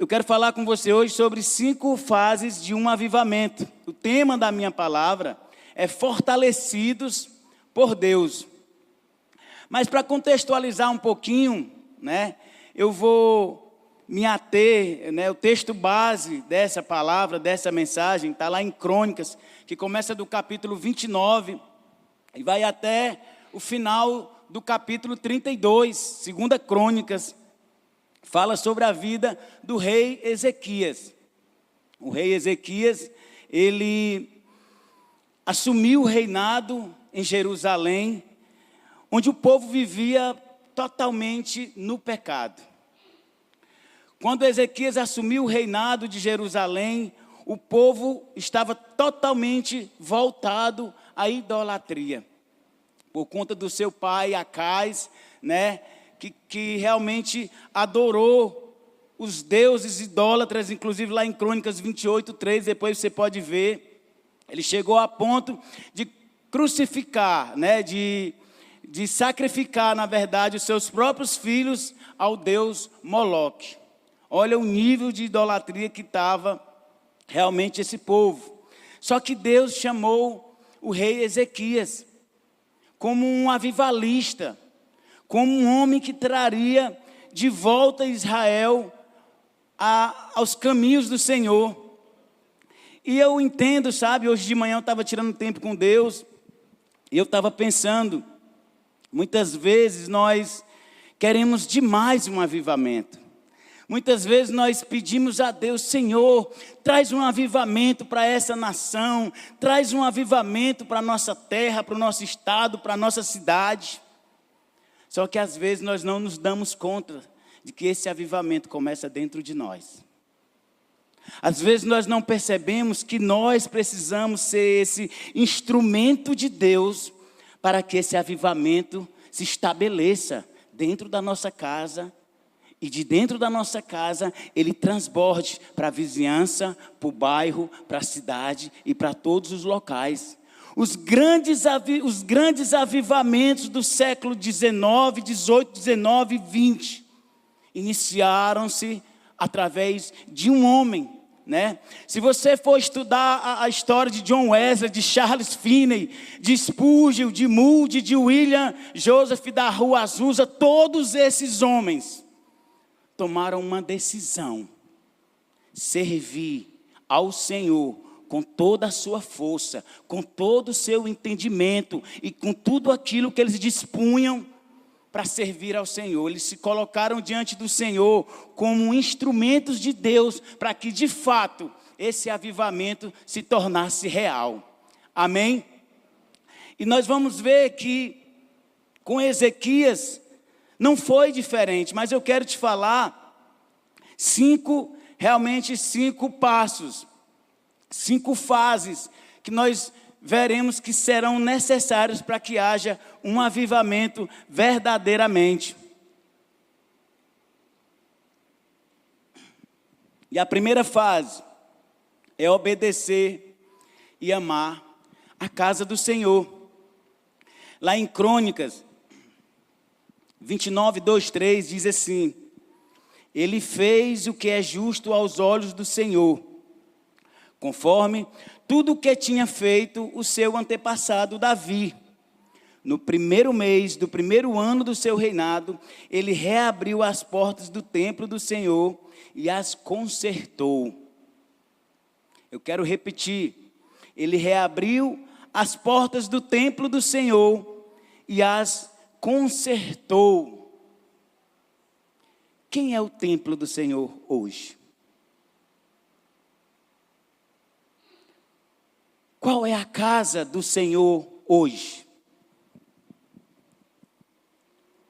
Eu quero falar com você hoje sobre 5 fases de um avivamento. O tema da minha palavra é fortalecidos por Deus. Mas para contextualizar um pouquinho, eu vou me ater, o texto base dessa palavra, dessa mensagem, está lá em Crônicas, que começa do capítulo 29 e vai até o final do capítulo 32, 2 Crônicas. Fala sobre a vida do rei Ezequias. O rei Ezequias, ele assumiu o reinado em Jerusalém, onde o povo vivia totalmente no pecado. Quando Ezequias assumiu o reinado de Jerusalém, o povo estava totalmente voltado à idolatria. Por conta do seu pai Acais, que realmente adorou os deuses idólatras, inclusive lá em Crônicas 28:3, depois você pode ver. Ele chegou a ponto de crucificar, de sacrificar, na verdade, os seus próprios filhos ao deus Moloque. Olha o nível de idolatria que estava realmente esse povo. Só que Deus chamou o rei Ezequias como um avivalista, como um homem que traria de volta Israel aos caminhos do Senhor. E eu entendo, hoje de manhã eu estava tirando tempo com Deus, e eu estava pensando, muitas vezes nós queremos demais um avivamento. Muitas vezes nós pedimos a Deus: Senhor, traz um avivamento para essa nação, traz um avivamento para a nossa terra, para o nosso estado, para a nossa cidade. Só que às vezes nós não nos damos conta de que esse avivamento começa dentro de nós. Às vezes nós não percebemos que nós precisamos ser esse instrumento de Deus para que esse avivamento se estabeleça dentro da nossa casa. E de dentro da nossa casa, ele transborde para a vizinhança, para o bairro, para a cidade e para todos os locais. Os grandes avivamentos do século XIX, XVIII, XIX e XX iniciaram-se através de um homem. Se você for estudar a história de John Wesley, de Charles Finney, de Spurgeon, de Moody, de William Joseph da Rua Azusa, todos esses homens tomaram uma decisão: servir ao Senhor com toda a sua força, com todo o seu entendimento e com tudo aquilo que eles dispunham para servir ao Senhor. Eles se colocaram diante do Senhor como instrumentos de Deus para que de fato esse avivamento se tornasse real. Amém? E nós vamos ver que com Ezequias não foi diferente, mas eu quero te falar 5 passos, 5 fases que nós veremos que serão necessários para que haja um avivamento verdadeiramente. E a primeira fase é obedecer e amar a casa do Senhor. Lá em Crônicas 29:2-3 diz assim: ele fez o que é justo aos olhos do Senhor, conforme tudo o que tinha feito o seu antepassado Davi. No primeiro mês do primeiro ano do seu reinado, ele reabriu as portas do templo do Senhor e as consertou. Eu quero repetir: ele reabriu as portas do templo do Senhor e as consertou. Quem é o templo do Senhor hoje? Qual é a casa do Senhor hoje?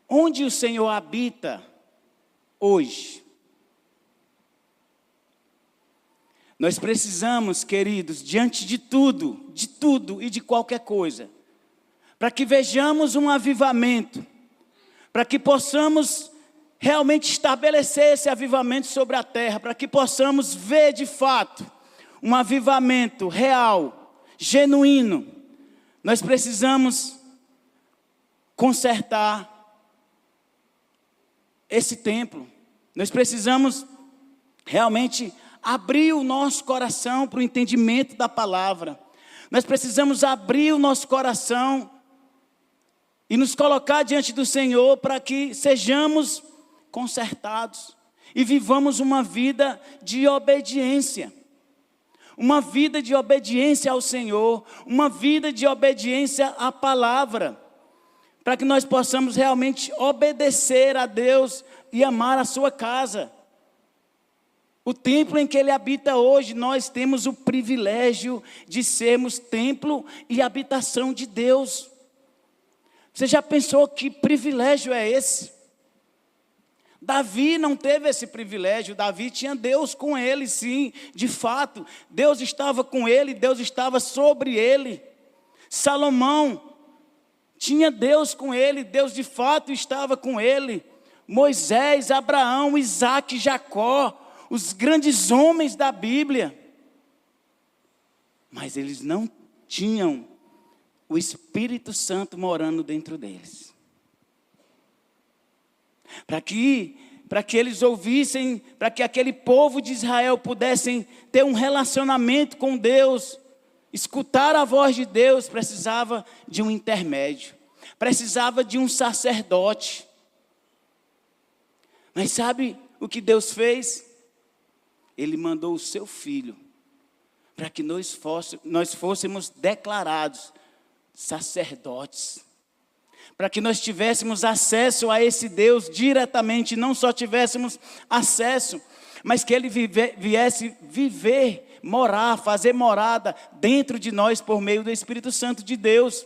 Onde o Senhor habita hoje? Nós precisamos, queridos, diante de tudo e de qualquer coisa, para que vejamos um avivamento, para que possamos realmente estabelecer esse avivamento sobre a terra, para que possamos ver de fato um avivamento real, genuíno, nós precisamos consertar esse templo. Nós precisamos realmente abrir o nosso coração para o entendimento da palavra. Nós precisamos abrir o nosso coração e nos colocar diante do Senhor para que sejamos consertados e vivamos uma vida de obediência. Uma vida de obediência ao Senhor, uma vida de obediência à palavra, para que nós possamos realmente obedecer a Deus e amar a sua casa. O templo em que Ele habita hoje, nós temos o privilégio de sermos templo e habitação de Deus. Você já pensou que privilégio é esse? Davi não teve esse privilégio. Davi tinha Deus com ele, sim, de fato. Deus estava com ele, Deus estava sobre ele. Salomão tinha Deus com ele, Deus de fato estava com ele. Moisés, Abraão, Isaac, Jacó, os grandes homens da Bíblia. Mas eles não tinham o Espírito Santo morando dentro deles. Para que eles ouvissem, para que aquele povo de Israel pudessem ter um relacionamento com Deus, escutar a voz de Deus, precisava de um intermédio, precisava de um sacerdote. Mas sabe o que Deus fez? Ele mandou o seu filho, para que nós fôssemos declarados sacerdotes, para que nós tivéssemos acesso a esse Deus diretamente, não só tivéssemos acesso, mas que Ele viesse viver, morar, fazer morada dentro de nós por meio do Espírito Santo de Deus.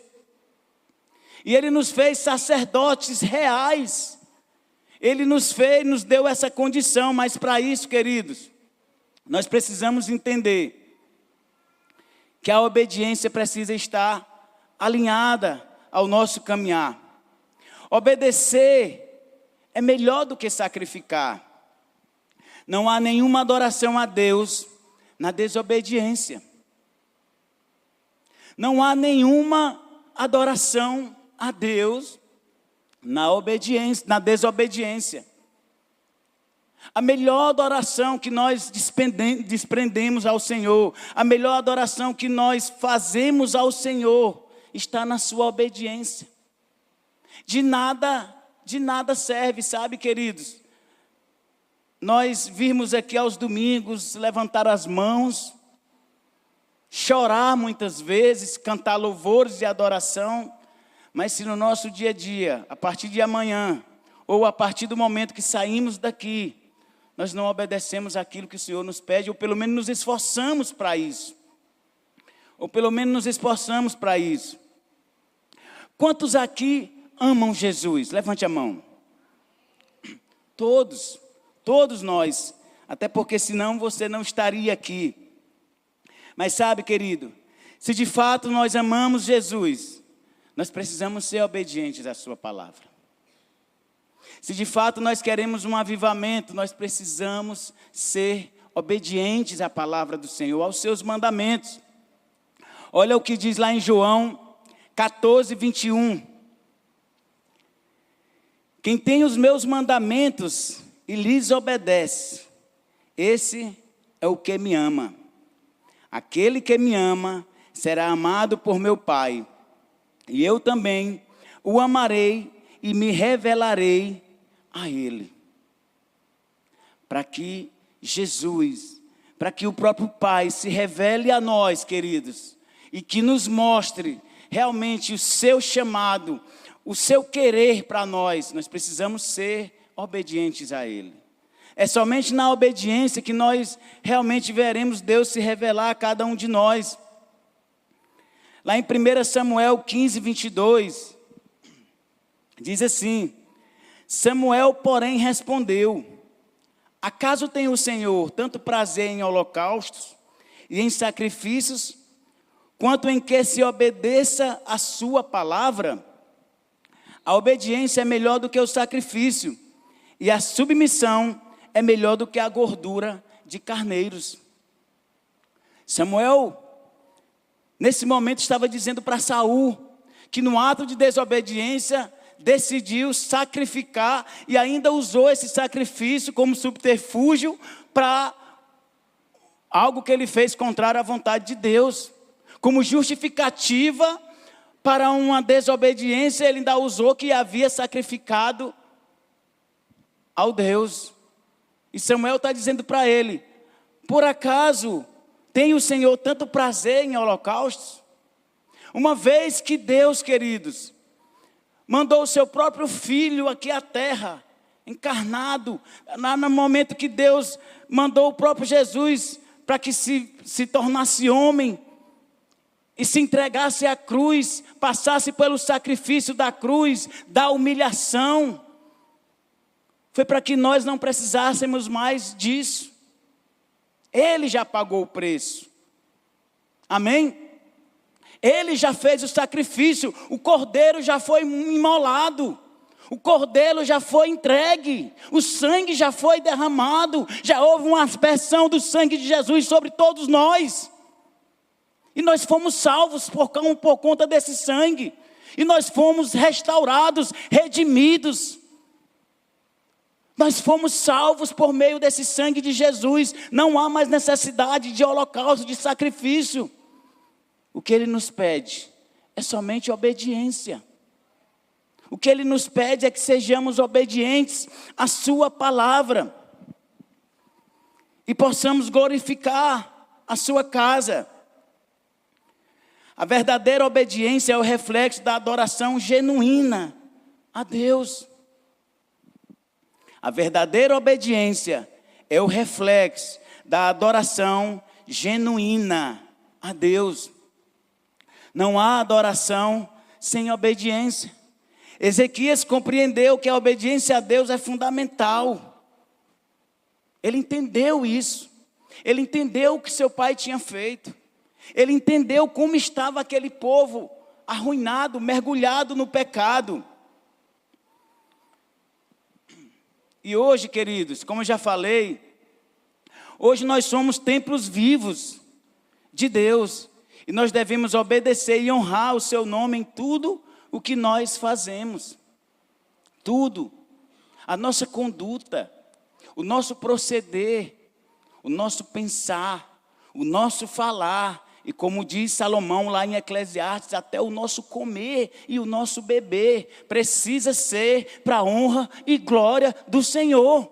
E Ele nos fez sacerdotes reais. Ele nos deu essa condição, mas para isso, queridos, nós precisamos entender que a obediência precisa estar alinhada ao nosso caminhar. Obedecer é melhor do que sacrificar. Não há nenhuma adoração a Deus na desobediência. Não há nenhuma adoração a Deus na obediência, na desobediência. A melhor adoração que nós desprendemos ao Senhor, a melhor adoração que nós fazemos ao Senhor, está na sua obediência. De nada serve, sabe, queridos, nós virmos aqui aos domingos, levantar as mãos, chorar muitas vezes, cantar louvores de adoração, mas se no nosso dia a dia, a partir de amanhã, ou a partir do momento que saímos daqui, nós não obedecemos aquilo que o Senhor nos pede, ou pelo menos nos esforçamos para isso. Quantos aqui amam Jesus? Levante a mão. Todos nós, até porque senão você não estaria aqui. Mas sabe, querido, se de fato nós amamos Jesus, nós precisamos ser obedientes à sua palavra. Se de fato nós queremos um avivamento, nós precisamos ser obedientes à palavra do Senhor, aos seus mandamentos. Olha o que diz lá em João 14, 21. Quem tem os meus mandamentos e lhes obedece, esse é o que me ama. Aquele que me ama será amado por meu Pai, e eu também o amarei e me revelarei a Ele. Para que Jesus, para que o próprio Pai se revele a nós, queridos, e que nos mostre realmente o seu chamado, o seu querer para nós, nós precisamos ser obedientes a Ele. É somente na obediência que nós realmente veremos Deus se revelar a cada um de nós. Lá em 1 Samuel 15, 22, diz assim: Samuel, porém, respondeu: acaso tem o Senhor tanto prazer em holocaustos e em sacrifícios, quanto em que se obedeça a sua palavra? A obediência é melhor do que o sacrifício, e a submissão é melhor do que a gordura de carneiros. Samuel, nesse momento, estava dizendo para Saul que no ato de desobediência decidiu sacrificar e ainda usou esse sacrifício como subterfúgio para algo que ele fez contrário à vontade de Deus. Como justificativa para uma desobediência, ele ainda usou que havia sacrificado ao Deus. E Samuel está dizendo para ele: por acaso tem o Senhor tanto prazer em holocaustos? Uma vez que Deus, queridos, mandou o seu próprio filho aqui à terra, encarnado, no momento que Deus mandou o próprio Jesus para que se tornasse homem e se entregasse à cruz, passasse pelo sacrifício da cruz, da humilhação, foi para que nós não precisássemos mais disso. Ele já pagou o preço. Amém? Ele já fez o sacrifício, o cordeiro já foi imolado, o cordeiro já foi entregue, o sangue já foi derramado, já houve uma aspersão do sangue de Jesus sobre todos nós. E nós fomos salvos por conta desse sangue, e nós fomos restaurados, redimidos. Nós fomos salvos por meio desse sangue de Jesus. Não há mais necessidade de holocausto, de sacrifício. O que Ele nos pede é somente obediência. O que Ele nos pede é que sejamos obedientes à Sua palavra. E possamos glorificar a Sua casa. A verdadeira obediência é o reflexo da adoração genuína a Deus. A verdadeira obediência é o reflexo da adoração genuína a Deus. Não há adoração sem obediência. Ezequias compreendeu que a obediência a Deus é fundamental. Ele entendeu isso. Ele entendeu o que seu pai tinha feito. Ele entendeu como estava aquele povo arruinado, mergulhado no pecado. E hoje, queridos, como eu já falei, hoje nós somos templos vivos de Deus. E nós devemos obedecer e honrar o seu nome em tudo o que nós fazemos. Tudo. A nossa conduta, o nosso proceder, o nosso pensar, o nosso falar. E como diz Salomão lá em Eclesiastes, até o nosso comer e o nosso beber precisa ser para a honra e glória do Senhor.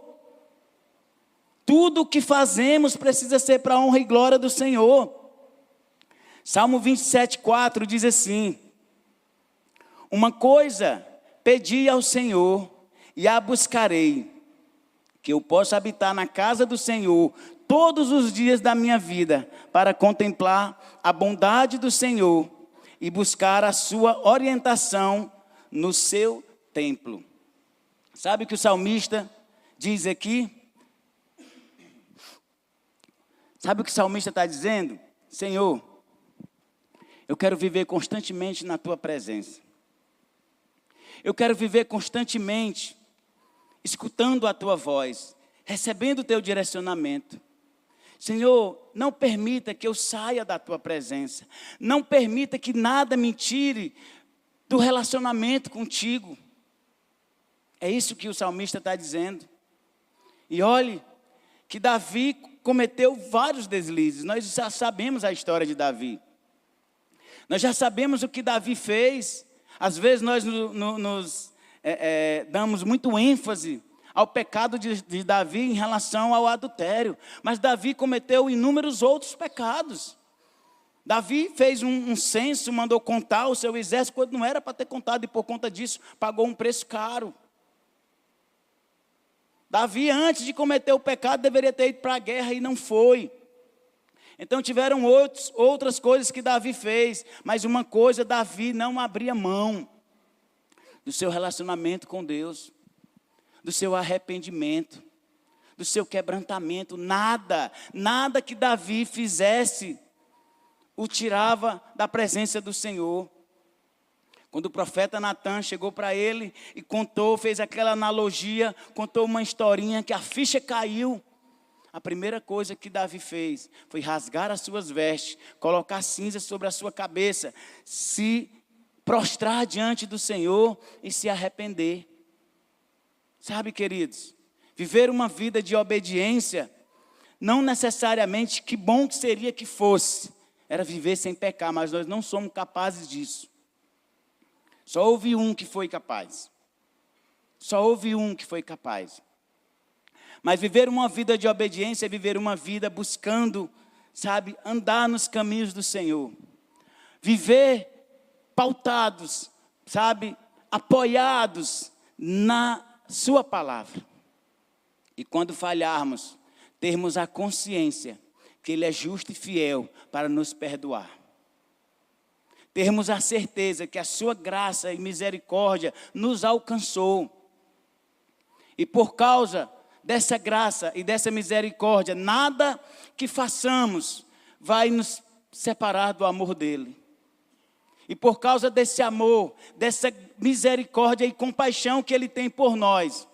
Tudo o que fazemos precisa ser para a honra e glória do Senhor. Salmo 27:4 diz assim: uma coisa pedi ao Senhor e a buscarei, que eu possa habitar na casa do Senhor todos os dias da minha vida, para contemplar a bondade do Senhor e buscar a sua orientação no seu templo. Sabe o que o salmista diz aqui? Sabe o que o salmista está dizendo? Senhor, eu quero viver constantemente na tua presença. Eu quero viver constantemente escutando a tua voz, recebendo o teu direcionamento. Senhor, não permita que eu saia da tua presença. Não permita que nada me tire do relacionamento contigo. É isso que o salmista está dizendo. E olhe que Davi cometeu vários deslizes. Nós já sabemos a história de Davi. Nós já sabemos o que Davi fez. Às vezes nós damos muito ênfase ao pecado de Davi em relação ao adultério. Mas Davi cometeu inúmeros outros pecados. Davi fez um censo, mandou contar o seu exército, quando não era para ter contado, e por conta disso pagou um preço caro. Davi, antes de cometer o pecado, deveria ter ido para a guerra e não foi. Então tiveram outras coisas que Davi fez, mas uma coisa, Davi não abria mão do seu relacionamento com Deus, do seu arrependimento, do seu quebrantamento. Nada que Davi fizesse o tirava da presença do Senhor. Quando o profeta Natan chegou para ele e contou, fez aquela analogia, contou uma historinha que a ficha caiu. A primeira coisa que Davi fez foi rasgar as suas vestes, colocar cinza sobre a sua cabeça, se prostrar diante do Senhor e se arrepender. Sabe, queridos, viver uma vida de obediência não necessariamente que bom que seria que fosse, era viver sem pecar, mas nós não somos capazes disso. Só houve um que foi capaz. Só houve um que foi capaz. Mas viver uma vida de obediência é viver uma vida buscando, sabe, andar nos caminhos do Senhor. Viver pautados, sabe, apoiados na sua palavra. E quando falharmos, termos a consciência que Ele é justo e fiel para nos perdoar. Termos a certeza que a sua graça e misericórdia nos alcançou. E por causa dessa graça e dessa misericórdia, nada que façamos vai nos separar do amor dEle. E por causa desse amor, dessa misericórdia e compaixão que Ele tem por nós,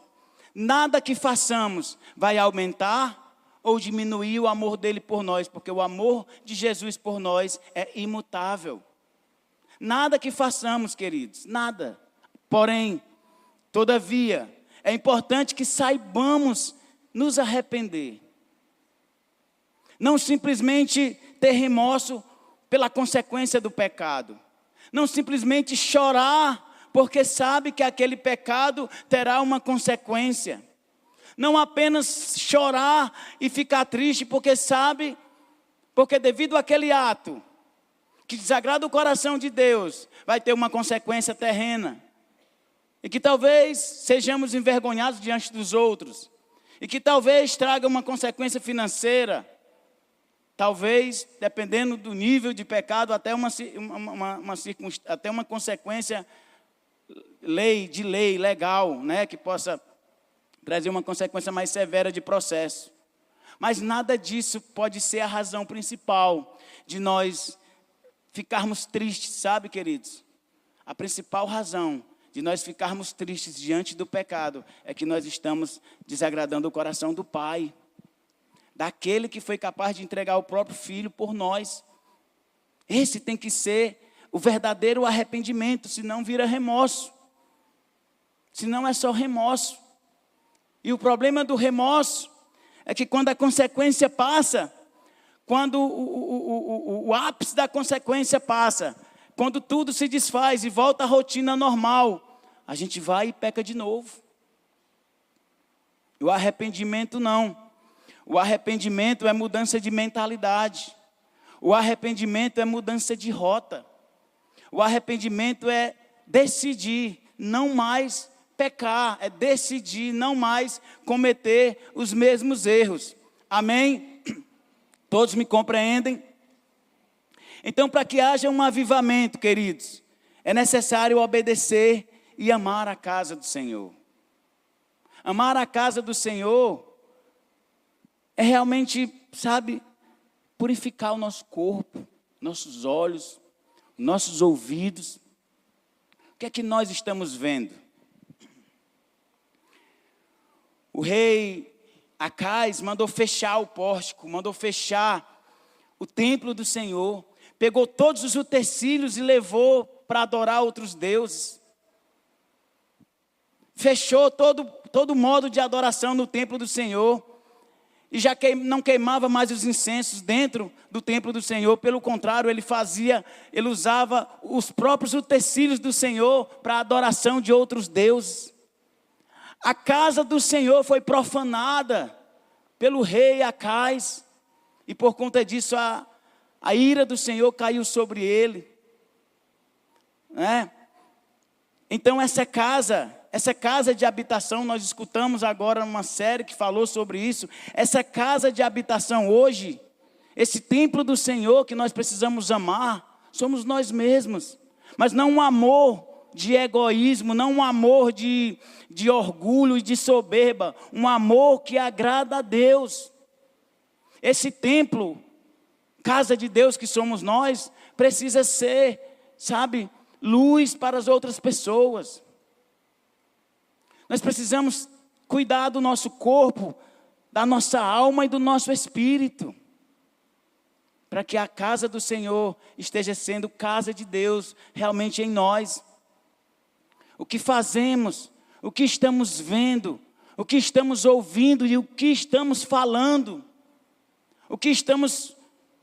nada que façamos vai aumentar ou diminuir o amor dEle por nós, porque o amor de Jesus por nós é imutável. Nada que façamos, queridos, nada. Porém, todavia, é importante que saibamos nos arrepender. Não simplesmente ter remorso pela consequência do pecado. Não simplesmente chorar porque sabe que aquele pecado terá uma consequência. Não apenas chorar e ficar triste porque sabe, porque devido àquele ato que desagrada o coração de Deus, vai ter uma consequência terrena. E que talvez sejamos envergonhados diante dos outros. E que talvez traga uma consequência financeira. Talvez, dependendo do nível de pecado, até uma consequência legal, né? Que possa trazer uma consequência mais severa de processo. Mas nada disso pode ser a razão principal de nós ficarmos tristes, sabe, queridos? A principal razão de nós ficarmos tristes diante do pecado é que nós estamos desagradando o coração do Pai, daquele que foi capaz de entregar o próprio Filho por nós. Esse tem que ser o verdadeiro arrependimento, senão vira remorso, senão é só remorso. E o problema do remorso é que quando a consequência passa, quando o ápice da consequência passa, quando tudo se desfaz e volta à rotina normal, a gente vai e peca de novo. O arrependimento não. O arrependimento é mudança de mentalidade. O arrependimento é mudança de rota. O arrependimento é decidir não mais pecar, é decidir não mais cometer os mesmos erros. Amém? Todos me compreendem? Então, para que haja um avivamento, queridos, é necessário obedecer e amar a casa do Senhor. Amar a casa do Senhor é realmente, sabe, purificar o nosso corpo, nossos olhos, nossos ouvidos. O que é que nós estamos vendo? O rei Acais mandou fechar o pórtico, mandou fechar o templo do Senhor. Pegou todos os utensílios e levou para adorar outros deuses. Fechou todo modo de adoração no templo do Senhor. E já não queimava mais os incensos dentro do templo do Senhor. Pelo contrário, ele usava os próprios utensílios do Senhor para a adoração de outros deuses. A casa do Senhor foi profanada pelo rei Acais. E por conta disso, a ira do Senhor caiu sobre ele. Então essa casa de habitação, nós escutamos agora uma série que falou sobre isso. Essa casa de habitação hoje, esse templo do Senhor que nós precisamos amar, somos nós mesmos. Mas não um amor de egoísmo, não um amor de orgulho e de soberba. Um amor que agrada a Deus. Esse templo, casa de Deus que somos nós, precisa ser, sabe, luz para as outras pessoas. Nós precisamos cuidar do nosso corpo, da nossa alma e do nosso espírito, para que a casa do Senhor esteja sendo casa de Deus realmente em nós. O que fazemos, o que estamos vendo, o que estamos ouvindo e o que estamos falando, o que estamos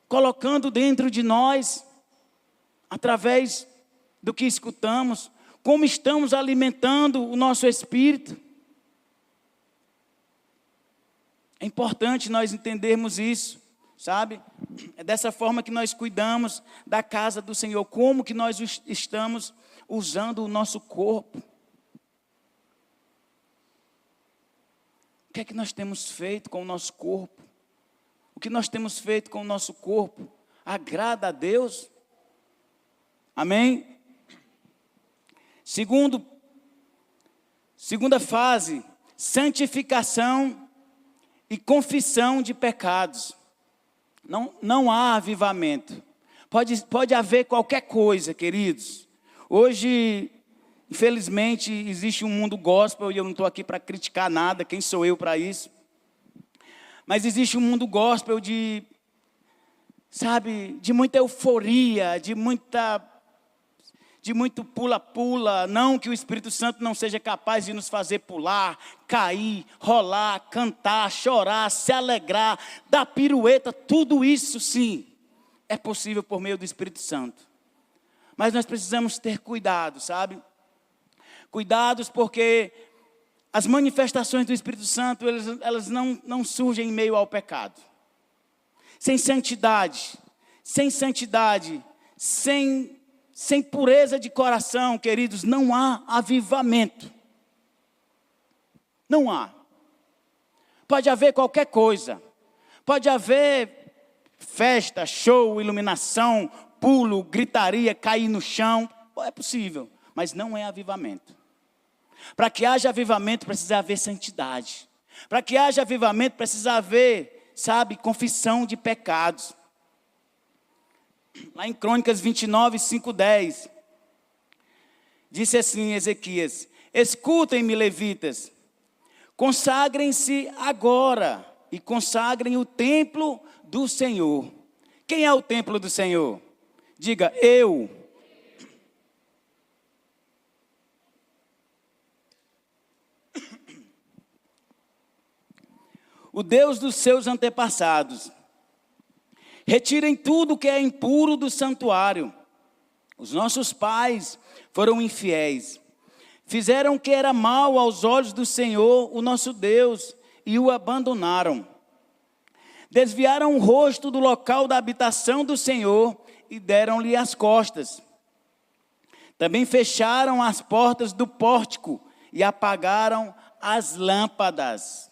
colocando dentro de nós, através do que escutamos, como estamos alimentando o nosso espírito. É importante nós entendermos isso, sabe? É dessa forma que nós cuidamos da casa do Senhor, como que nós estamos usando o nosso corpo. O que é que nós temos feito com o nosso corpo? O que nós temos feito com o nosso corpo agrada a Deus? Amém? Segunda fase, santificação e confissão de pecados. Não há avivamento. Pode haver qualquer coisa, queridos. Hoje, infelizmente, existe um mundo gospel, e eu não estou aqui para criticar nada, quem sou eu para isso? Mas existe um mundo gospel de muita euforia, de muito pula-pula. Não que o Espírito Santo não seja capaz de nos fazer pular, cair, rolar, cantar, chorar, se alegrar, dar pirueta. Tudo isso, sim, é possível por meio do Espírito Santo. Mas nós precisamos ter cuidado, sabe? Cuidados, porque as manifestações do Espírito Santo, elas não surgem em meio ao pecado. Sem santidade, sem pureza de coração, queridos, não há avivamento. Não há. Pode haver qualquer coisa. Pode haver festa, show, iluminação, pulo, gritaria, cair no chão. É possível, mas não é avivamento. Para que haja avivamento, precisa haver santidade. Para que haja avivamento, precisa haver, confissão de pecados. Lá em Crônicas 29, 5, 10. Disse assim Ezequias: escutem-me, levitas, consagrem-se agora e consagrem o templo do Senhor. Quem é o templo do Senhor? Diga, eu. O Deus dos seus antepassados. Retirem tudo que é impuro do santuário. Os nossos pais foram infiéis. Fizeram o que era mal aos olhos do Senhor, o nosso Deus, e o abandonaram. Desviaram o rosto do local da habitação do Senhor e deram-lhe as costas. Também fecharam as portas do pórtico e apagaram as lâmpadas.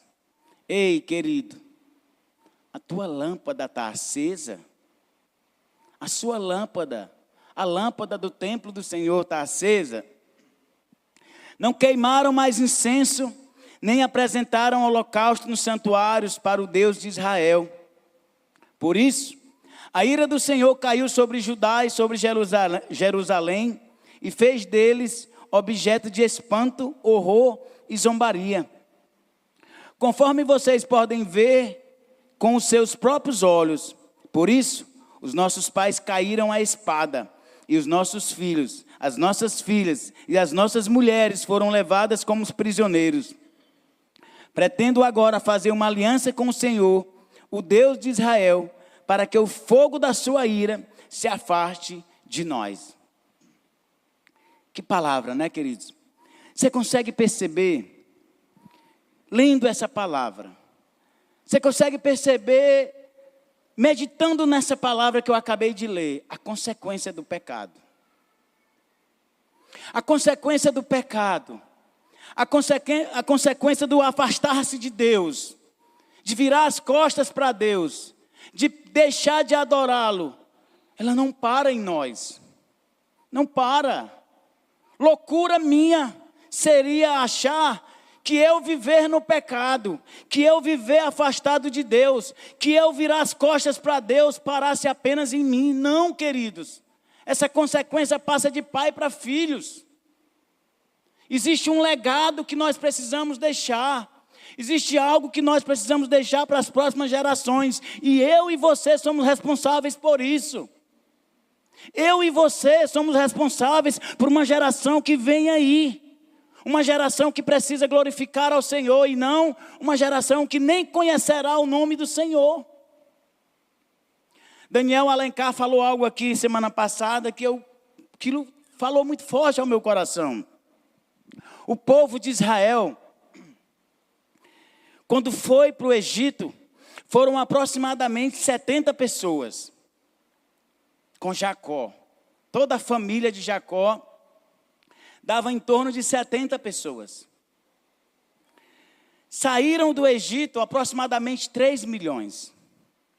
Ei, querido, a tua lâmpada está acesa? A sua lâmpada, a lâmpada do templo do Senhor está acesa? Não queimaram mais incenso, nem apresentaram holocausto nos santuários para o Deus de Israel. Por isso, a ira do Senhor caiu sobre Judá e sobre Jerusalém e fez deles objeto de espanto, horror e zombaria. Conforme vocês podem ver com os seus próprios olhos. Por isso, os nossos pais caíram à espada, e os nossos filhos, as nossas filhas e as nossas mulheres foram levadas como prisioneiros. Pretendo agora fazer uma aliança com o Senhor, o Deus de Israel, para que o fogo da sua ira se afaste de nós. Que palavra, né, queridos? Você consegue perceber, lendo essa palavra, você consegue perceber, meditando nessa palavra que eu acabei de ler, a consequência do pecado. A consequência do pecado, a consequência do afastar-se de Deus, de virar as costas para Deus, de deixar de adorá-lo, ela não para em nós. Não para. Loucura minha seria achar que eu viver no pecado, que eu viver afastado de Deus, que eu virar as costas para Deus parasse apenas em mim. Não, queridos. Essa consequência passa de pai para filhos. Existe um legado que nós precisamos deixar. Existe algo que nós precisamos deixar para as próximas gerações. E eu e você somos responsáveis por isso. Eu e você somos responsáveis por uma geração que vem aí. Uma geração que precisa glorificar ao Senhor e não uma geração que nem conhecerá o nome do Senhor. Daniel Alencar falou algo aqui semana passada aquilo falou muito forte ao meu coração. O povo de Israel, quando foi para o Egito, foram aproximadamente 70 pessoas com Jacó. Toda a família de Jacó dava em torno de 70 pessoas. Saíram do Egito aproximadamente 3 milhões.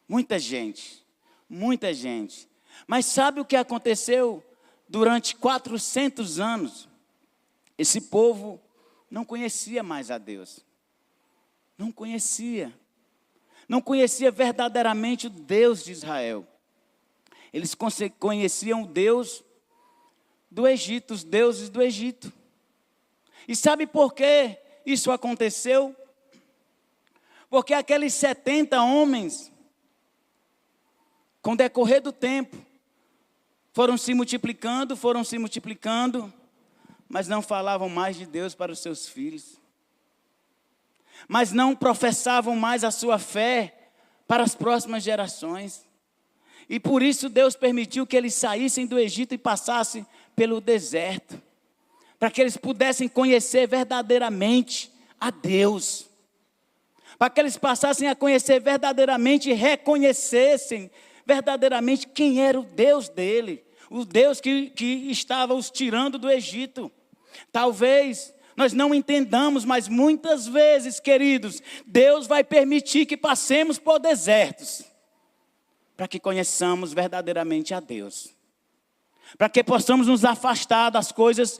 Muita gente, muita gente. Mas sabe o que aconteceu durante 400 anos? Esse povo não conhecia mais a Deus. Não conhecia. Não conhecia verdadeiramente o Deus de Israel. Eles conheciam o Deus do Egito, os deuses do Egito. E sabe por que isso aconteceu? Porque aqueles 70 homens, com o decorrer do tempo, foram se multiplicando, mas não falavam mais de Deus para os seus filhos. Mas não professavam mais a sua fé para as próximas gerações. E por isso Deus permitiu que eles saíssem do Egito e passassem pelo deserto, para que eles pudessem conhecer verdadeiramente a Deus, para que eles passassem a conhecer verdadeiramente e reconhecessem verdadeiramente quem era o Deus dele, o Deus que estava os tirando do Egito. Talvez nós não entendamos, mas muitas vezes, queridos, Deus vai permitir que passemos por desertos, para que conheçamos verdadeiramente a Deus, para que possamos nos afastar das coisas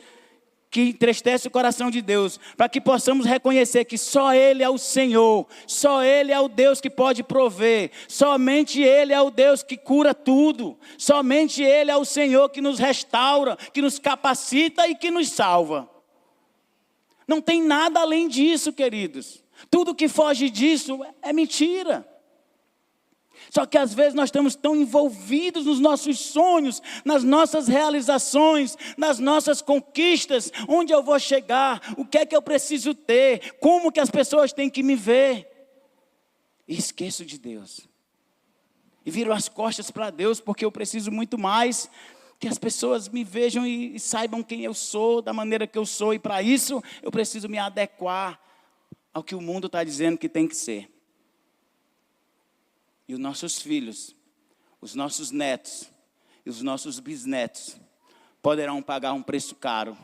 que entristecem o coração de Deus, para que possamos reconhecer que só Ele é o Senhor, só Ele é o Deus que pode prover, somente Ele é o Deus que cura tudo, somente Ele é o Senhor que nos restaura, que nos capacita e que nos salva. Não tem nada além disso, queridos. Tudo que foge disso é mentira. Só que às vezes nós estamos tão envolvidos nos nossos sonhos, nas nossas realizações, nas nossas conquistas, onde eu vou chegar, o que é que eu preciso ter, como que as pessoas têm que me ver. E esqueço de Deus. E viro as costas para Deus, porque eu preciso muito mais que as pessoas me vejam e saibam quem eu sou, da maneira que eu sou. E para isso eu preciso me adequar ao que o mundo está dizendo que tem que ser. E os nossos filhos, os nossos netos e os nossos bisnetos poderão pagar um preço caro.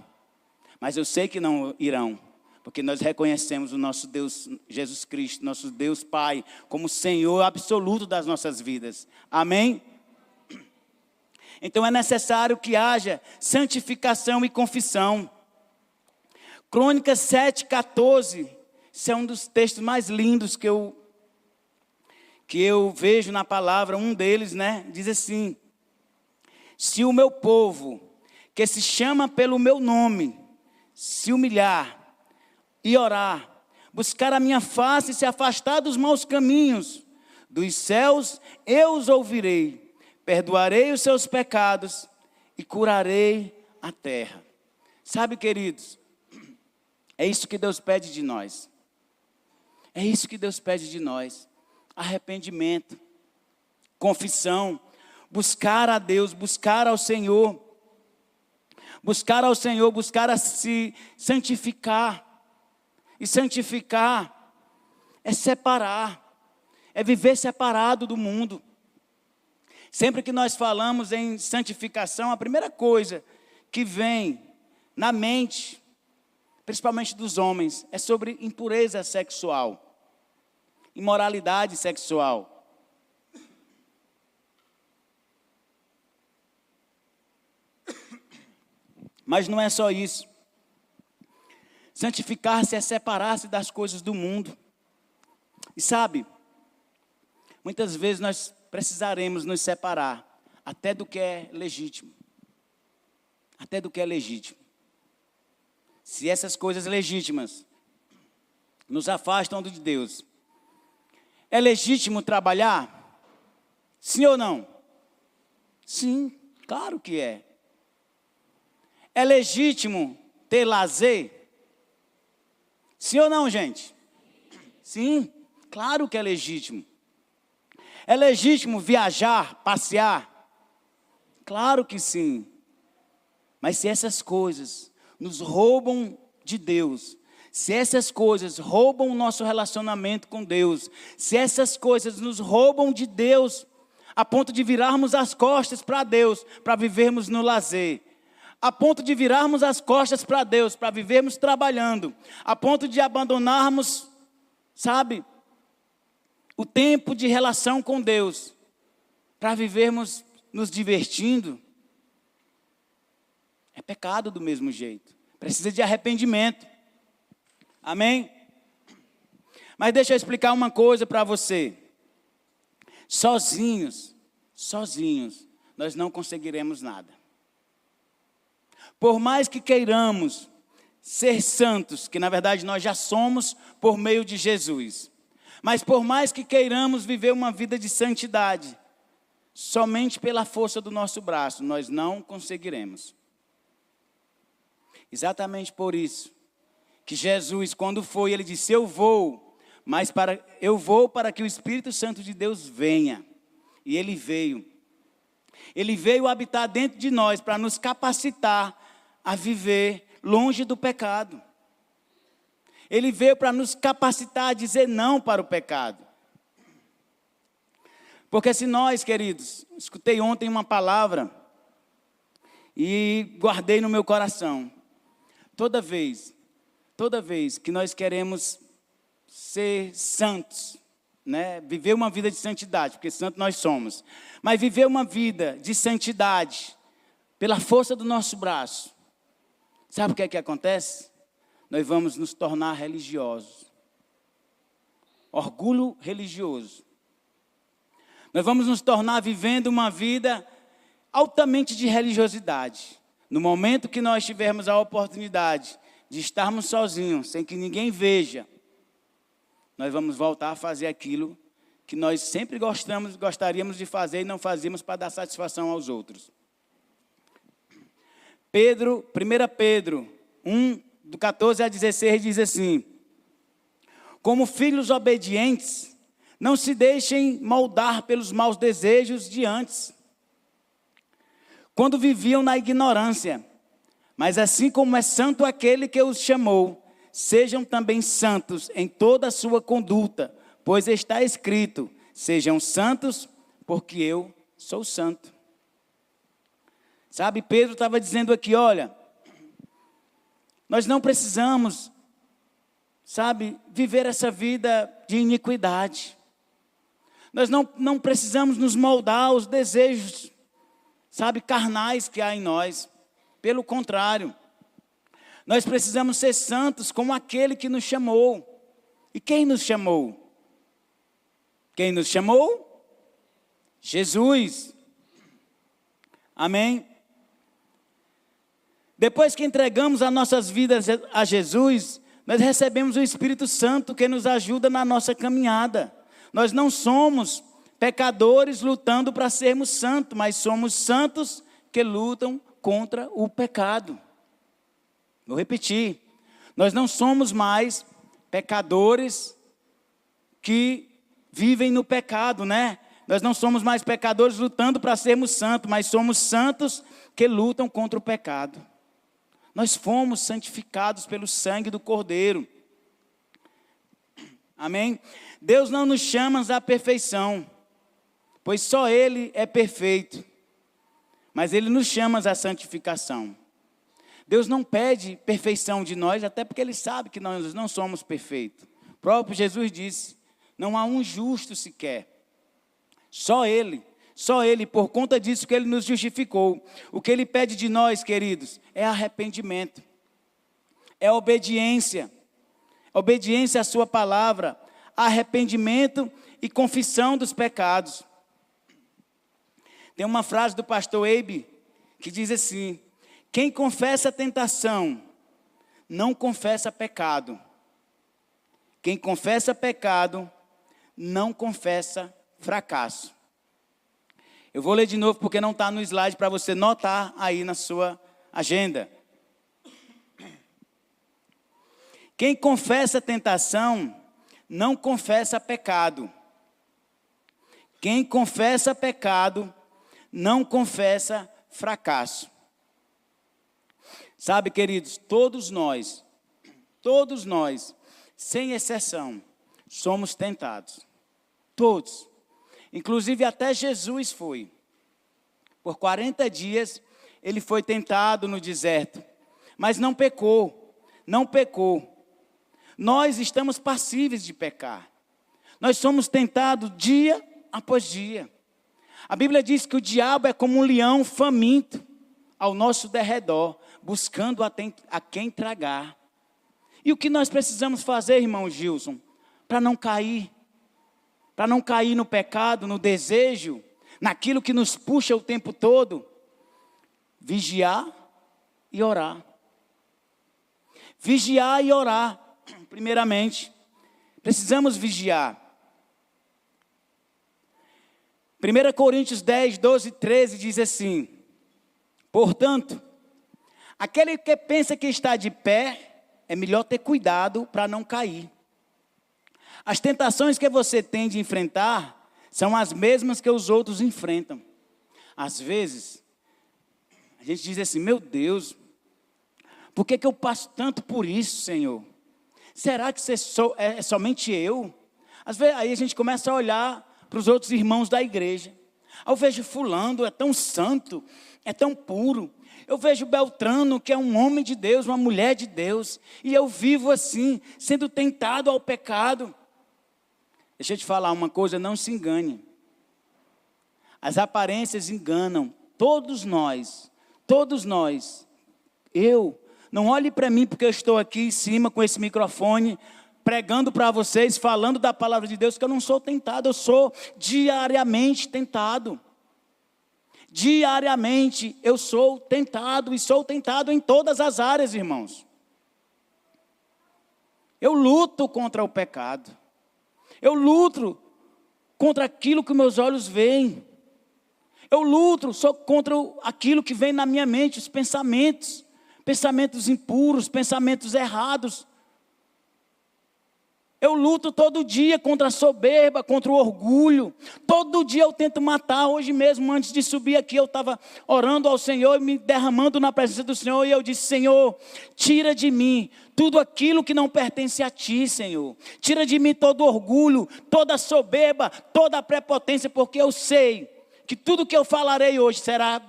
Mas eu sei que não irão, porque nós reconhecemos o nosso Deus Jesus Cristo, nosso Deus Pai, como Senhor absoluto das nossas vidas. Amém? Então é necessário que haja santificação e confissão. Crônicas 7:14, esse é um dos textos mais lindos que eu vejo na palavra. Um deles, diz assim: se o meu povo, que se chama pelo meu nome, se humilhar e orar, buscar a minha face e se afastar dos maus caminhos, dos céus eu os ouvirei, perdoarei os seus pecados e curarei a terra. Sabe, queridos, é isso que Deus pede de nós. É isso que Deus pede de nós. Arrependimento, confissão, buscar a Deus, buscar ao Senhor, buscar a se santificar. E santificar é separar, é viver separado do mundo. Sempre que nós falamos em santificação, a primeira coisa que vem na mente, principalmente dos homens, é sobre impureza sexual. Imoralidade sexual. Mas não é só isso. Santificar-se é separar-se das coisas do mundo. E sabe, muitas vezes nós precisaremos nos separar até do que é legítimo. Até do que é legítimo. Se essas coisas legítimas nos afastam de Deus, é legítimo trabalhar? Sim ou não? Sim, claro que é. É legítimo ter lazer? Sim ou não, gente? Sim, claro que é legítimo. É legítimo viajar, passear? Claro que sim. Mas se essas coisas nos roubam de Deus, se essas coisas roubam o nosso relacionamento com Deus, se essas coisas nos roubam de Deus, a ponto de virarmos as costas para Deus, para vivermos no lazer, a ponto de virarmos as costas para Deus, para vivermos trabalhando, a ponto de abandonarmos, sabe, o tempo de relação com Deus, para vivermos nos divertindo, é pecado do mesmo jeito. Precisa de arrependimento. Amém? Mas deixa eu explicar uma coisa para você. Sozinhos, nós não conseguiremos nada. Por mais que queiramos ser santos, que na verdade nós já somos por meio de Jesus, mas por mais que queiramos viver uma vida de santidade, somente pela força do nosso braço, nós não conseguiremos. Exatamente por isso, que Jesus, quando foi, ele disse, eu vou para que o Espírito Santo de Deus venha. E ele veio. Ele veio habitar dentro de nós para nos capacitar a viver longe do pecado. Ele veio para nos capacitar a dizer não para o pecado. Porque se nós, queridos, escutei ontem uma palavra e guardei no meu coração. Toda vez que nós queremos ser santos, né? Viver uma vida de santidade, porque santos nós somos, mas viver uma vida de santidade, pela força do nosso braço, sabe o que é que acontece? Nós vamos nos tornar religiosos, orgulho religioso, nós vamos nos tornar vivendo uma vida altamente de religiosidade. No momento que nós tivermos a oportunidade de estarmos sozinhos, sem que ninguém veja, nós vamos voltar a fazer aquilo que nós sempre gostaríamos de fazer e não fazíamos para dar satisfação aos outros. 1 Pedro 1, do 14 a 16, diz assim, como filhos obedientes, não se deixem moldar pelos maus desejos de antes, quando viviam na ignorância. Mas assim como é santo aquele que os chamou, sejam também santos em toda a sua conduta, pois está escrito, sejam santos, porque eu sou santo. Sabe, Pedro estava dizendo aqui, olha, nós não precisamos, sabe, viver essa vida de iniquidade. Nós não precisamos nos moldar aos desejos, sabe, carnais que há em nós. Pelo contrário, nós precisamos ser santos como aquele que nos chamou. E quem nos chamou? Quem nos chamou? Jesus. Amém? Depois que entregamos as nossas vidas a Jesus, nós recebemos o Espírito Santo que nos ajuda na nossa caminhada. Nós não somos pecadores lutando para sermos santos, mas somos santos que lutam contra o pecado. Vou repetir, nós não somos mais pecadores que vivem no pecado, né? Nós não somos mais pecadores lutando para sermos santos, mas somos santos que lutam contra o pecado. Nós fomos santificados pelo sangue do Cordeiro. Amém? Deus não nos chama à perfeição, pois só Ele é perfeito. Mas Ele nos chama à santificação. Deus não pede perfeição de nós, até porque Ele sabe que nós não somos perfeitos. O próprio Jesus disse, não há um justo sequer. Só Ele, por conta disso que Ele nos justificou. O que Ele pede de nós, queridos, é arrependimento. É obediência à sua palavra, arrependimento e confissão dos pecados. Tem uma frase do pastor Abe que diz assim, quem confessa tentação, não confessa pecado. Quem confessa pecado, não confessa fracasso. Eu vou ler de novo porque não está no slide para você notar aí na sua agenda. Quem confessa tentação, não confessa pecado. Quem confessa pecado, não confessa fracasso. Sabe, queridos, todos nós, sem exceção, somos tentados. Todos. Inclusive até Jesus foi. Por 40 dias ele foi tentado no deserto, mas não pecou. Nós estamos passíveis de pecar. Nós somos tentados dia após dia. A Bíblia diz que o diabo é como um leão faminto ao nosso derredor, buscando a quem tragar. E o que nós precisamos fazer, irmão Gilson, para não cair? Para não cair no pecado, no desejo, naquilo que nos puxa o tempo todo? Vigiar e orar. Vigiar e orar, primeiramente. Precisamos vigiar. 1 Coríntios 10, 12 e 13 diz assim: portanto, aquele que pensa que está de pé, é melhor ter cuidado para não cair. As tentações que você tem de enfrentar são as mesmas que os outros enfrentam. Às vezes, a gente diz assim: meu Deus, por que eu passo tanto por isso, Senhor? Será que é somente eu? Às vezes, aí a gente começa a olhar para os outros irmãos da igreja. Eu vejo fulano, é tão santo, é tão puro. Eu vejo Beltrano, que é um homem de Deus, uma mulher de Deus. E eu vivo assim, sendo tentado ao pecado. Deixa eu te falar uma coisa, não se engane. As aparências enganam. Todos nós. Não olhe para mim porque eu estou aqui em cima com esse microfone, pregando para vocês, falando da palavra de Deus, que eu não sou tentado, eu sou diariamente tentado. Diariamente eu sou tentado, e sou tentado em todas as áreas, irmãos. Eu luto contra o pecado. Eu luto contra aquilo que meus olhos veem. Eu luto contra aquilo que vem na minha mente, os pensamentos impuros, pensamentos errados. Eu luto todo dia contra a soberba, contra o orgulho. Todo dia eu tento matar. Hoje mesmo, antes de subir aqui, eu estava orando ao Senhor, me derramando na presença do Senhor. E eu disse: Senhor, tira de mim tudo aquilo que não pertence a Ti, Senhor. Tira de mim todo orgulho, toda soberba, toda prepotência, porque eu sei que tudo que eu falarei hoje será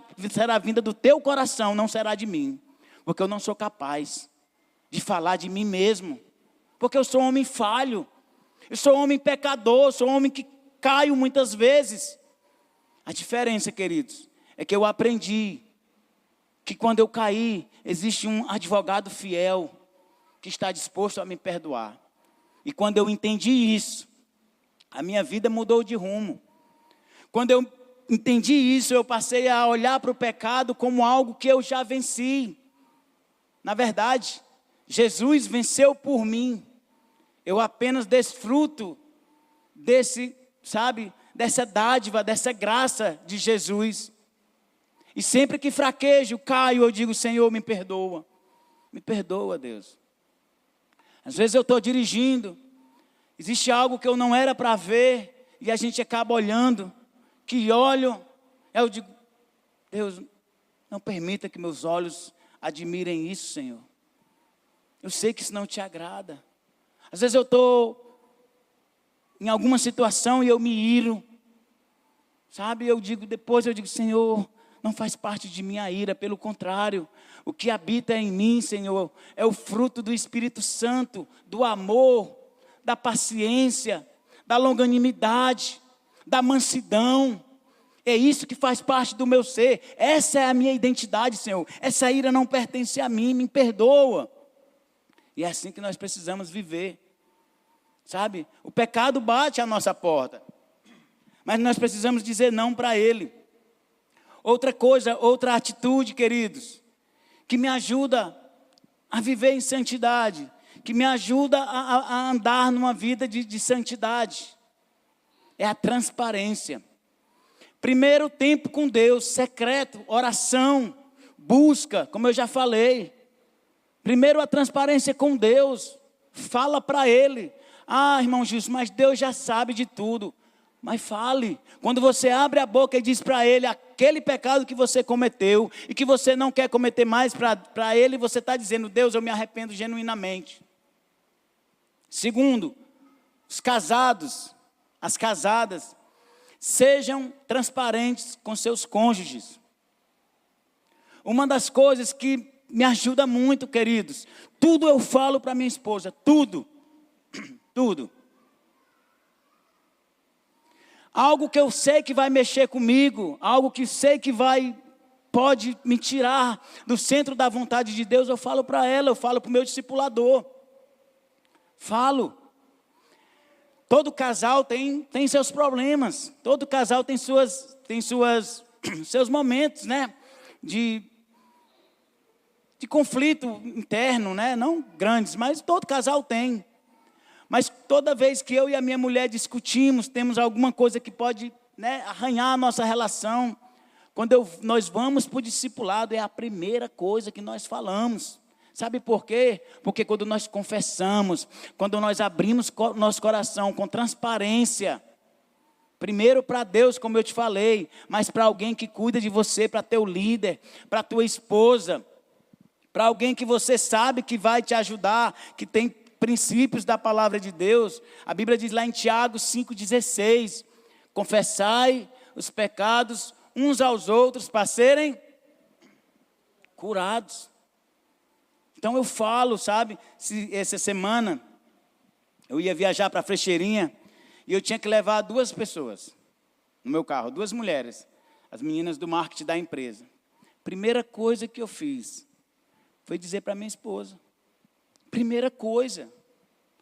vinda do Teu coração, não será de mim. Porque eu não sou capaz de falar de mim mesmo. Porque eu sou um homem falho, eu sou um homem pecador, sou um homem que caio muitas vezes. A diferença, queridos, é que eu aprendi que quando eu caí, existe um advogado fiel que está disposto a me perdoar. E quando eu entendi isso, a minha vida mudou de rumo. Quando eu entendi isso, eu passei a olhar para o pecado como algo que eu já venci. Na verdade, Jesus venceu por mim. Eu apenas desfruto dessa dádiva, dessa graça de Jesus. E sempre que fraquejo, caio, eu digo: Senhor, me perdoa. Me perdoa, Deus. Às vezes eu estou dirigindo, existe algo que eu não era para ver, e a gente acaba olhando, que olho, eu digo: Deus, não permita que meus olhos admirem isso, Senhor. Eu sei que isso não te agrada. Às vezes eu estou em alguma situação e eu me iro. Sabe, depois eu digo: Senhor, não faz parte de minha ira, pelo contrário. O que habita em mim, Senhor, é o fruto do Espírito Santo, do amor, da paciência, da longanimidade, da mansidão. É isso que faz parte do meu ser. Essa é a minha identidade, Senhor. Essa ira não pertence a mim, me perdoa. E é assim que nós precisamos viver. Sabe? O pecado bate à nossa porta, mas nós precisamos dizer não para ele. Outra coisa, outra atitude, queridos, que me ajuda a viver em santidade, que me ajuda a andar numa vida de santidade, é a transparência. Primeiro tempo com Deus, secreto, oração, busca, como eu já falei. Primeiro a transparência com Deus, fala para Ele. Ah, irmão Gilson, mas Deus já sabe de tudo. Mas fale. Quando você abre a boca e diz para ele aquele pecado que você cometeu e que você não quer cometer mais para ele, você está dizendo: Deus, eu me arrependo genuinamente. Segundo, os casados, as casadas, sejam transparentes com seus cônjuges. Uma das coisas que me ajuda muito, queridos, tudo eu falo para minha esposa, tudo, tudo. Algo que eu sei que vai mexer comigo, algo que sei que pode me tirar do centro da vontade de Deus, eu falo para ela, eu falo para o meu discipulador. Falo. Todo casal tem seus problemas, todo casal tem seus momentos, né, de conflito interno, né, não grandes, mas todo casal tem. Mas toda vez que eu e a minha mulher discutimos, temos alguma coisa que pode, né, arranhar a nossa relação. Quando nós vamos para o discipulado, é a primeira coisa que nós falamos. Sabe por quê? Porque quando nós confessamos, quando nós abrimos nosso coração com transparência, primeiro para Deus, como eu te falei, mas para alguém que cuida de você, para teu líder, para tua esposa, para alguém que você sabe que vai te ajudar, que tem princípios da palavra de Deus. A Bíblia diz lá em Tiago 5,16, confessai os pecados uns aos outros para serem curados. Então eu falo, sabe, essa semana eu ia viajar para Frecheirinha e eu tinha que levar 2 pessoas no meu carro, 2 mulheres, as meninas do marketing da empresa. Primeira coisa que eu fiz foi dizer para minha esposa, primeira coisa,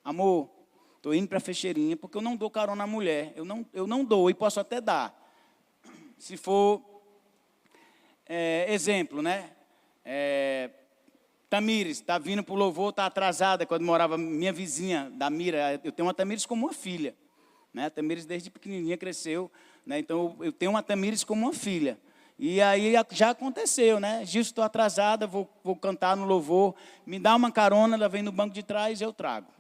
amor, estou indo para Frecheirinha porque eu não dou carona à mulher, eu não dou e posso até dar. Se for, exemplo, né, Tamires, está vindo para o louvor, está atrasada. Quando morava minha vizinha, da Mira, eu tenho uma Tamires como uma filha. Né? A Tamires desde pequenininha cresceu, né? Então eu tenho uma Tamires como uma filha. E aí já aconteceu, né? Gilson, estou atrasada, vou cantar no louvor, me dá uma carona, ela vem no banco de trás e eu trago.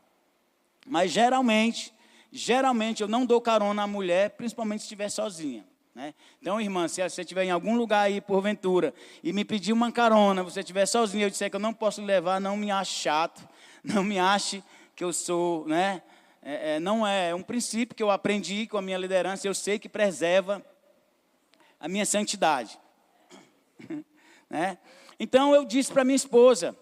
Mas geralmente eu não dou carona à mulher, principalmente se estiver sozinha. Né? Então, irmã, se você estiver em algum lugar aí, porventura, e me pedir uma carona, você estiver sozinho, eu disser que eu não posso lhe levar, não me ache chato, não me ache que eu sou, né? Não é um princípio que eu aprendi com a minha liderança, eu sei que preserva a minha santidade. Né? Então, eu disse para minha esposa,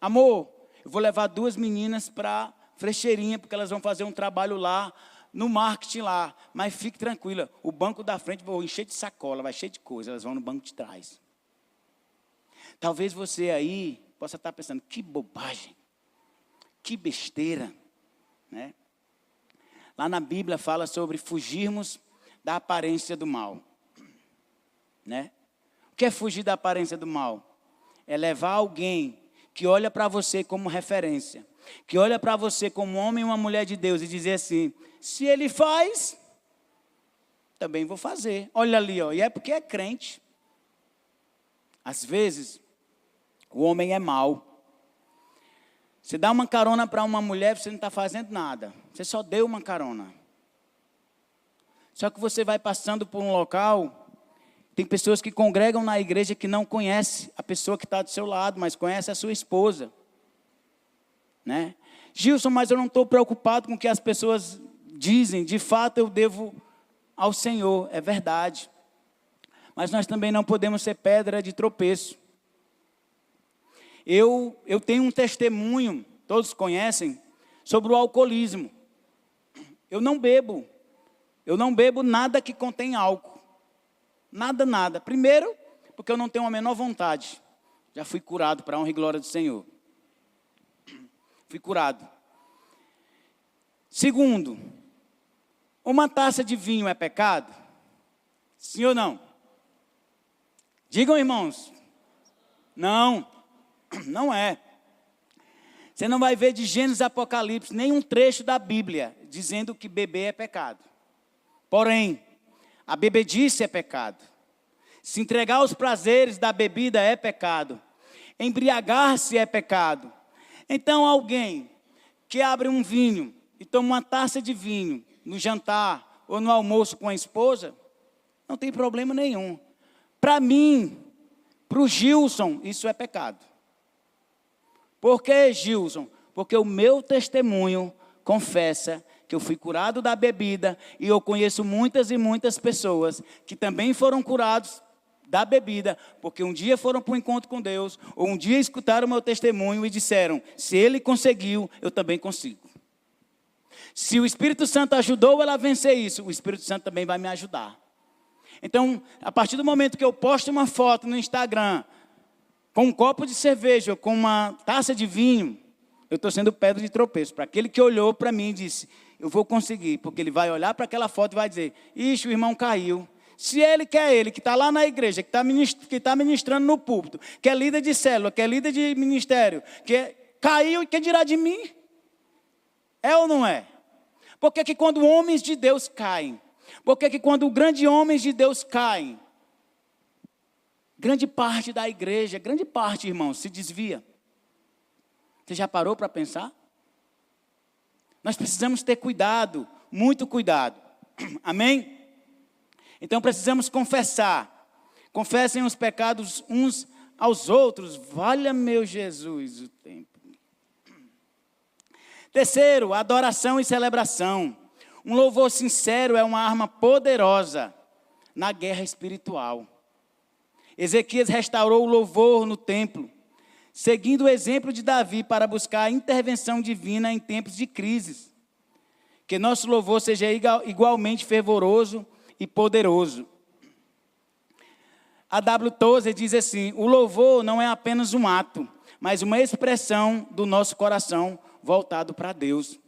amor, eu vou levar 2 meninas para Frecheirinha, porque elas vão fazer um trabalho lá, no marketing lá, mas fique tranquila, o banco da frente vou encher de sacola, vai cheio de coisa, elas vão no banco de trás. Talvez você aí possa estar pensando, que bobagem, que besteira, né? Lá na Bíblia fala sobre fugirmos da aparência do mal, né? O que é fugir da aparência do mal? É levar alguém que olha para você como referência, que olha para você como um homem e uma mulher de Deus e dizer assim, se ele faz, também vou fazer. Olha ali, ó, e é porque é crente. Às vezes, o homem é mau. Você dá uma carona para uma mulher, você não está fazendo nada. Você só deu uma carona. Só que você vai passando por um local, tem pessoas que congregam na igreja que não conhecem a pessoa que está do seu lado, mas conhece a sua esposa. Né? Gilson, mas eu não estou preocupado com o que as pessoas dizem, de fato eu devo ao Senhor, é verdade. Mas nós também não podemos ser pedra de tropeço. Eu tenho um testemunho, todos conhecem, sobre o alcoolismo. Eu não bebo nada que contém álcool. Nada. Primeiro, porque eu não tenho a menor vontade. Já fui curado para a honra e glória do Senhor. Fui curado. Segundo, uma taça de vinho é pecado? Sim ou não? Digam, irmãos. Não é. Você não vai ver de Gênesis a Apocalipse nenhum trecho da Bíblia dizendo que beber é pecado. Porém, a bebedice é pecado. Se entregar aos prazeres da bebida é pecado. Embriagar-se é pecado. Então, alguém que abre um vinho e toma uma taça de vinho no jantar, ou no almoço com a esposa, não tem problema nenhum. Para mim, para o Gilson, isso é pecado. Por que, Gilson? Porque o meu testemunho confessa que eu fui curado da bebida, e eu conheço muitas e muitas pessoas que também foram curados da bebida, porque um dia foram para um encontro com Deus, ou um dia escutaram o meu testemunho e disseram, se ele conseguiu, eu também consigo. Se o Espírito Santo ajudou ela a vencer isso, o Espírito Santo também vai me ajudar. Então, a partir do momento que eu posto uma foto no Instagram, com um copo de cerveja, com uma taça de vinho, eu estou sendo pedra de tropeço para aquele que olhou para mim e disse, eu vou conseguir, porque ele vai olhar para aquela foto e vai dizer, ixi, o irmão caiu. Se ele quer, ele que está lá na igreja, que está ministrando no púlpito, que é líder de célula, que é líder de ministério, caiu e quem dirá de mim? É ou não é? Porque que quando homens de Deus caem, porque que quando grandes homens de Deus caem, grande parte da igreja, grande parte, irmão, se desvia. Você já parou para pensar? Nós precisamos ter cuidado, muito cuidado. Amém? Então precisamos confessar. Confessem os pecados uns aos outros. Valha meu Jesus o tempo. Terceiro, adoração e celebração. Um louvor sincero é uma arma poderosa na guerra espiritual. Ezequias restaurou o louvor no templo, seguindo o exemplo de Davi para buscar a intervenção divina em tempos de crises. Que nosso louvor seja igualmente fervoroso e poderoso. A W. Tozer diz assim, o louvor não é apenas um ato, mas uma expressão do nosso coração voltado para Deus.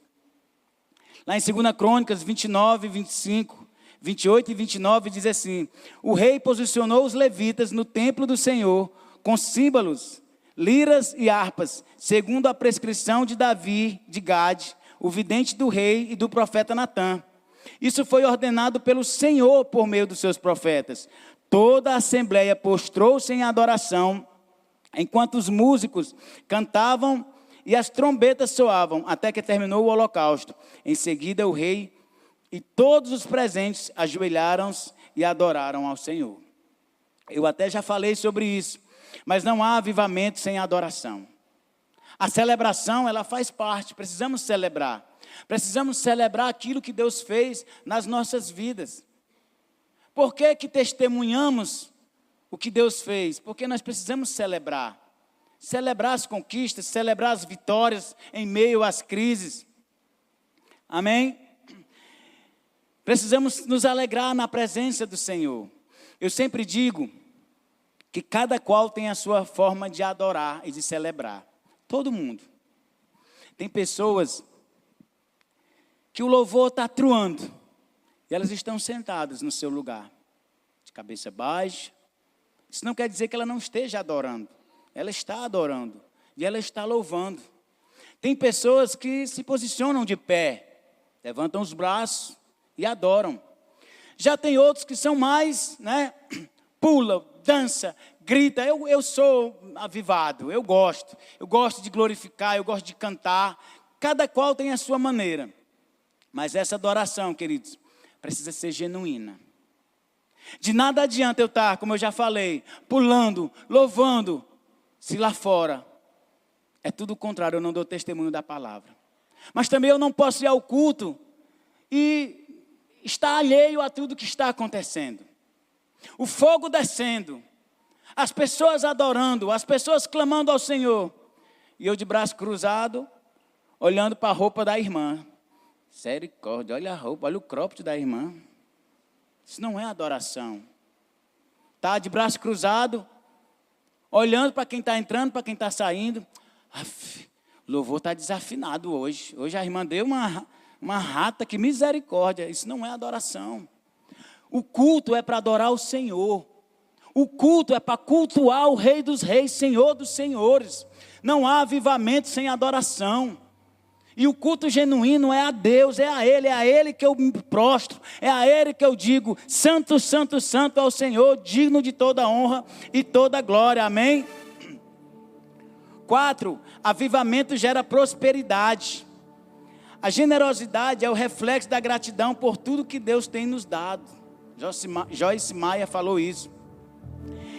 Lá em 2 Crônicas 29, 25, 28 e 29 diz assim, o rei posicionou os levitas no templo do Senhor com símbolos, liras e harpas, segundo a prescrição de Davi, de Gade, o vidente do rei e do profeta Natã. Isso foi ordenado pelo Senhor por meio dos seus profetas. Toda a assembleia prostrou-se em adoração, enquanto os músicos cantavam e as trombetas soavam, até que terminou o holocausto. Em seguida o rei e todos os presentes ajoelharam-se e adoraram ao Senhor. Eu até já falei sobre isso, mas não há avivamento sem adoração. A celebração, ela faz parte, precisamos celebrar. Precisamos celebrar aquilo que Deus fez nas nossas vidas. Por que que testemunhamos o que Deus fez? Porque nós precisamos celebrar. Celebrar as conquistas, celebrar as vitórias em meio às crises. Amém? Precisamos nos alegrar na presença do Senhor. Eu sempre digo que cada qual tem a sua forma de adorar e de celebrar. Todo mundo. Tem pessoas que o louvor está truando. E elas estão sentadas no seu lugar, de cabeça baixa. Isso não quer dizer que ela não esteja adorando. Ela está adorando. E ela está louvando. Tem pessoas que se posicionam de pé, levantam os braços e adoram. Já tem outros que são mais, pula, dança, grita. Eu sou avivado, eu gosto de glorificar, eu gosto de cantar. Cada qual tem a sua maneira. Mas essa adoração, queridos, precisa ser genuína. De nada adianta eu estar, como eu já falei, pulando, louvando, se lá fora é tudo o contrário, eu não dou testemunho da palavra. Mas também eu não posso ir ao culto e estar alheio a tudo que está acontecendo. O fogo descendo, as pessoas adorando, as pessoas clamando ao Senhor. E eu de braço cruzado, olhando para a roupa da irmã. Misericórdia, olha a roupa, olha o cropped da irmã. Isso não é adoração. Está de braço cruzado, olhando para quem está entrando, para quem está saindo. O louvor está desafinado hoje. Hoje a irmã deu uma rata, que misericórdia. Isso não é adoração. O culto é para adorar o Senhor. O culto é para cultuar o Rei dos Reis, Senhor dos Senhores. Não há avivamento sem adoração. E o culto genuíno é a Deus, é a Ele que eu me prostro, é a Ele que eu digo, santo, santo, santo ao Senhor, digno de toda honra e toda glória, amém? 4, avivamento gera prosperidade. A generosidade é o reflexo da gratidão por tudo que Deus tem nos dado. Joyce Meyer falou isso.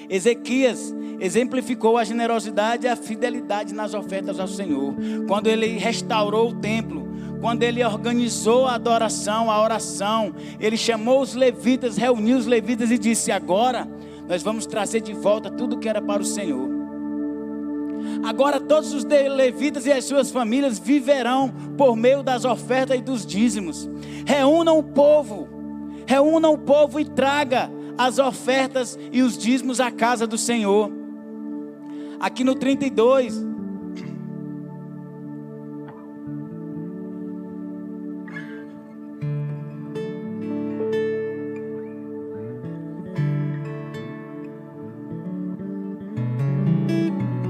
Ezequias exemplificou a generosidade e a fidelidade nas ofertas ao Senhor. Quando ele restaurou o templo, quando ele organizou a adoração, a oração, ele chamou os levitas, reuniu os levitas e disse: agora nós vamos trazer de volta tudo que era para o Senhor. Agora todos os levitas e as suas famílias viverão por meio das ofertas e dos dízimos. Reúnam o povo e traga as ofertas e os dízimos à casa do Senhor. Aqui no 32,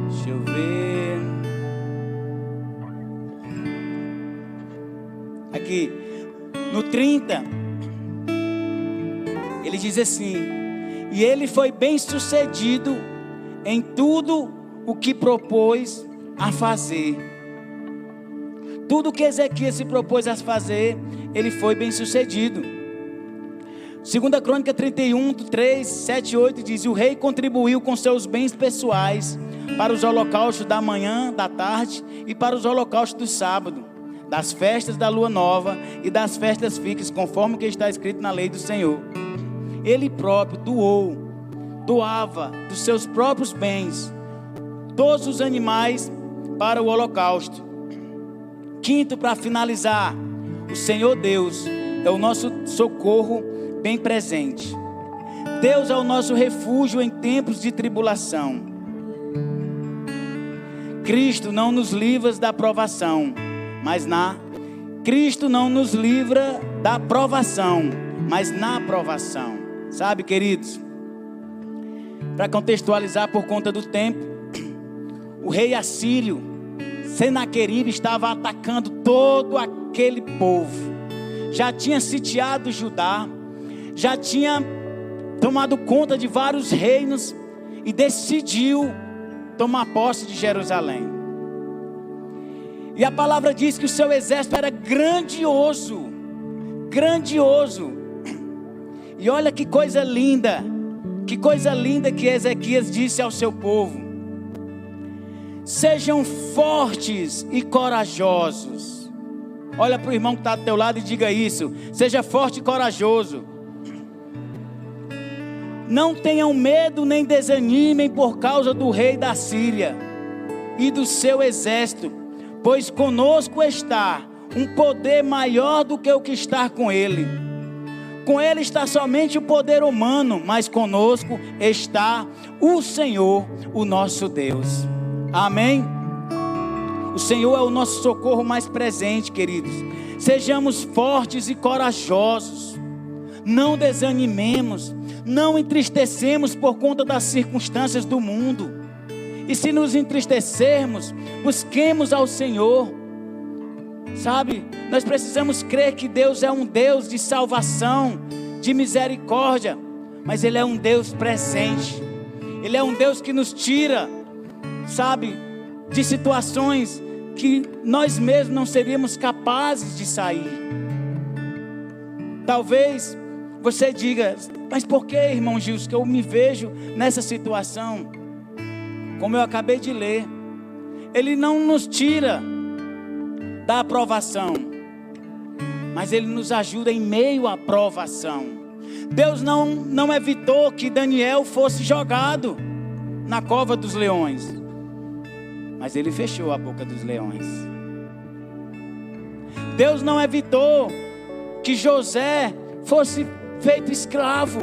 deixa eu ver. Aqui no 30, ele diz assim: e ele foi bem sucedido em tudo o que propôs a fazer. Tudo que Ezequias se propôs a fazer, ele foi bem sucedido. 2 Crônica 31, 3, 7 e 8 diz: o rei contribuiu com seus bens pessoais para os holocaustos da manhã, da tarde e para os holocaustos do sábado, das festas da lua nova e das festas fixas, conforme que está escrito na lei do Senhor. Ele próprio doava dos seus próprios bens todos os animais para o holocausto. Quinto, para finalizar, o Senhor Deus é o nosso socorro bem presente. Deus é o nosso refúgio em tempos de tribulação. Cristo não nos livra da provação, Cristo não nos livra da provação, mas na provação. Sabe, queridos, para contextualizar por conta do tempo, o rei assírio Senaqueribe estava atacando todo aquele povo. Já tinha sitiado Judá, já tinha tomado conta de vários reinos e decidiu tomar posse de Jerusalém. E a palavra diz que o seu exército era grandioso. E olha que coisa linda que Ezequias disse ao seu povo: sejam fortes e corajosos. Olha para o irmão que está do teu lado e diga isso: seja forte e corajoso. Não tenham medo nem desanimem por causa do rei da Síria e do seu exército, pois conosco está um poder maior do que o que está com ele. Com ele está somente o poder humano, mas conosco está o Senhor, o nosso Deus. Amém? O Senhor é o nosso socorro mais presente, queridos. Sejamos fortes e corajosos. Não desanimemos, não entristecemos por conta das circunstâncias do mundo. E se nos entristecermos, busquemos ao Senhor. Sabe, nós precisamos crer que Deus é um Deus de salvação, de misericórdia, mas Ele é um Deus presente. Ele é um Deus que nos tira, sabe, de situações que nós mesmos não seríamos capazes de sair. Talvez você diga: mas por que, irmão Gilson, que eu me vejo nessa situação? Como eu acabei de ler, Ele não nos tira da aprovação, mas Ele nos ajuda em meio à provação. Deus não evitou que Daniel fosse jogado na cova dos leões, mas Ele fechou a boca dos leões. Deus não evitou que José fosse feito escravo,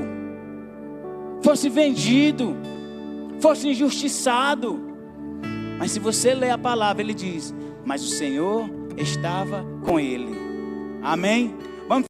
fosse vendido, fosse injustiçado. Mas se você ler a palavra, ele diz: mas o Senhor estava com ele. Amém?